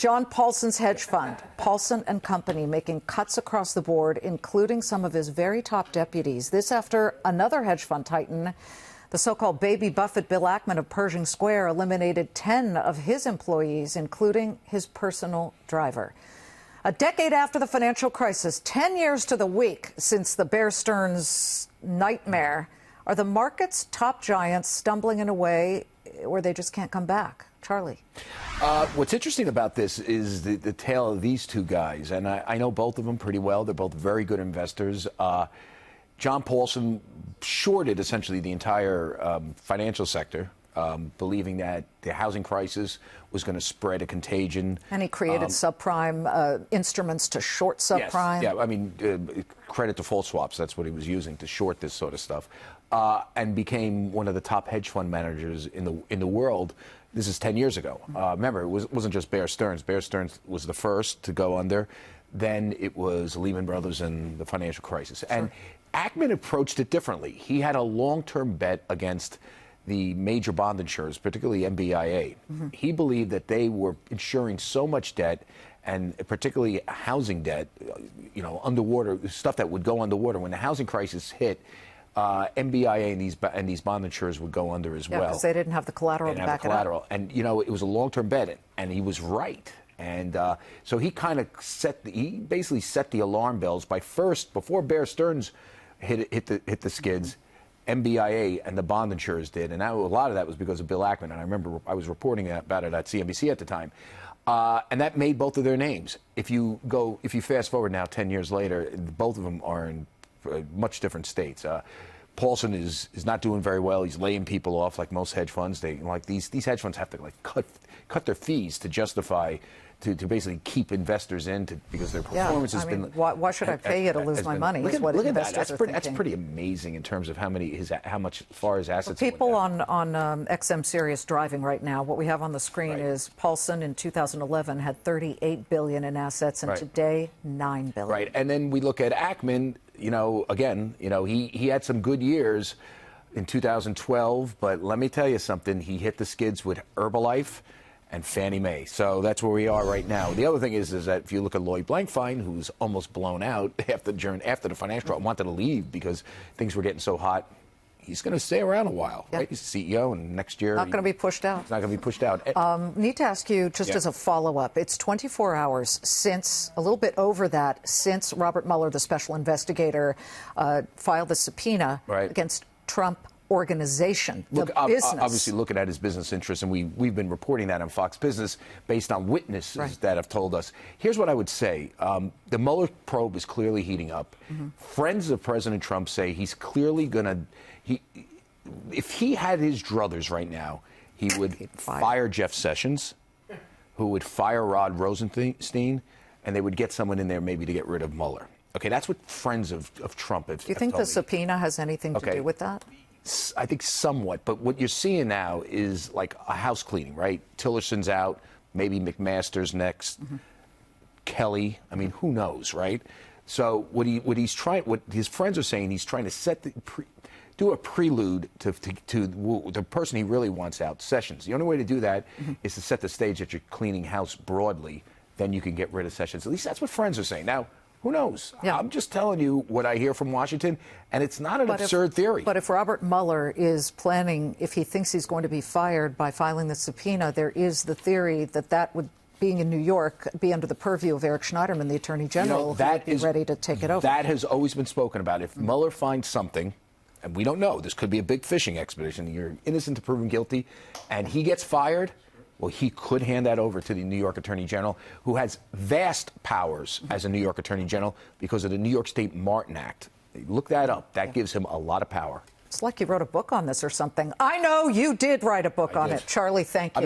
John Paulson's hedge fund, Paulson and Company, making cuts across the board, including some of his very top deputies. This after another hedge fund titan, the so-called baby Buffett Bill Ackman of Pershing Square, eliminated 10 of his employees, including his personal driver. A decade after the financial crisis, 10 years to the week since the Bear Stearns nightmare, are the market's top giants stumbling in a way where they just can't come back? Charlie. What's interesting about this is the tale of these two guys, and I know both of them pretty well. They're both very good investors. John Paulson shorted essentially the entire financial sector, believing that the housing crisis was going to spread a contagion. And he created subprime instruments to short subprime. Yes, yeah, I mean, credit default swaps, that's what he was using to short this sort of stuff, and became one of the top hedge fund managers in the world. This is 10 years ago. Remember, it wasn't just Bear Stearns. Bear Stearns was the first to go under. Then it was Lehman Brothers and the financial crisis. Sure. And Ackman approached it differently. He had a long-term bet against the major bond insurers, particularly MBIA. He believed that they were insuring so much debt, and particularly housing debt, you know, underwater, stuff that would go underwater. When the housing crisis hit, MBIA and these bond insurers would go under as well. Because they didn't have the collateral to back it up. And, you know, it was a long-term bet, and he was right. And so he kind of basically set the alarm bells by before Bear Stearns hit the skids, MBIA and the bond insurers did. And a lot of that was because of Bill Ackman. And I remember I was reporting about it at CNBC at the time. And that made both of their names. If you fast forward now 10 years later, both of them are in much different states. Paulson is not doing very well. He's laying people off like most hedge funds. These hedge funds have to cut their fees to justify to basically keep investors in because their performance has been. Why should I pay you to lose my money? Look at that. That's pretty amazing in terms of how much as far as assets. People on XM Sirius driving right now. What we have on the screen is Paulson in 2011 had $38 billion in assets, and today $9 billion. Right, and then we look at Ackman. You know, again, you know, he had some good years in 2012, but let me tell you something. He hit the skids with Herbalife and Fannie Mae. So that's where we are right now. The other thing is that if you look at Lloyd Blankfein, who's almost blown out after the financial crisis, wanted to leave because things were getting so hot. He's going to stay around a while, right? He's CEO, and next year... Not going to be pushed out. He's not going to be pushed out. Need to ask you, just as a follow-up, it's 24 hours since, a little bit over that, since Robert Mueller, the special investigator, filed the subpoena against Trump Organization, business. Obviously looking at his business interests, and we've been reporting that on Fox Business based on witnesses that have told us. Here's what I would say. The Mueller probe is clearly heating up. Friends of President Trump say he's clearly going to... If he had his druthers right now, he would fire Jeff Sessions, who would fire Rod Rosenstein, and they would get someone in there maybe to get rid of Mueller. Okay, that's what friends of Trump have told me. Do you think the subpoena has anything to do with that? I think somewhat, but what you're seeing now is like a house cleaning, right? Tillerson's out, maybe McMaster's next, Kelly. I mean, who knows, right? So what his friends are saying, he's trying to do a prelude to the person he really wants out, Sessions. The only way to do that is to set the stage that you're cleaning house broadly. Then you can get rid of Sessions. At least that's what friends are saying. Now, who knows? Yeah. I'm just telling you what I hear from Washington, and it's not an absurd theory. But if Robert Mueller is planning, if he thinks he's going to be fired by filing the subpoena, there is the theory that would, being in New York, be under the purview of Eric Schneiderman, the Attorney General, who would be ready to take it over. That has always been spoken about. If Mueller finds something, and we don't know, this could be a big fishing expedition, you're innocent to proven guilty, and he gets fired, well, he could hand that over to the New York Attorney General, who has vast powers as a New York Attorney General because of the New York State Martin Act. Look that up. That gives him a lot of power. It's like you wrote a book on this or something. I know you did write a book on it. Charlie, thank you.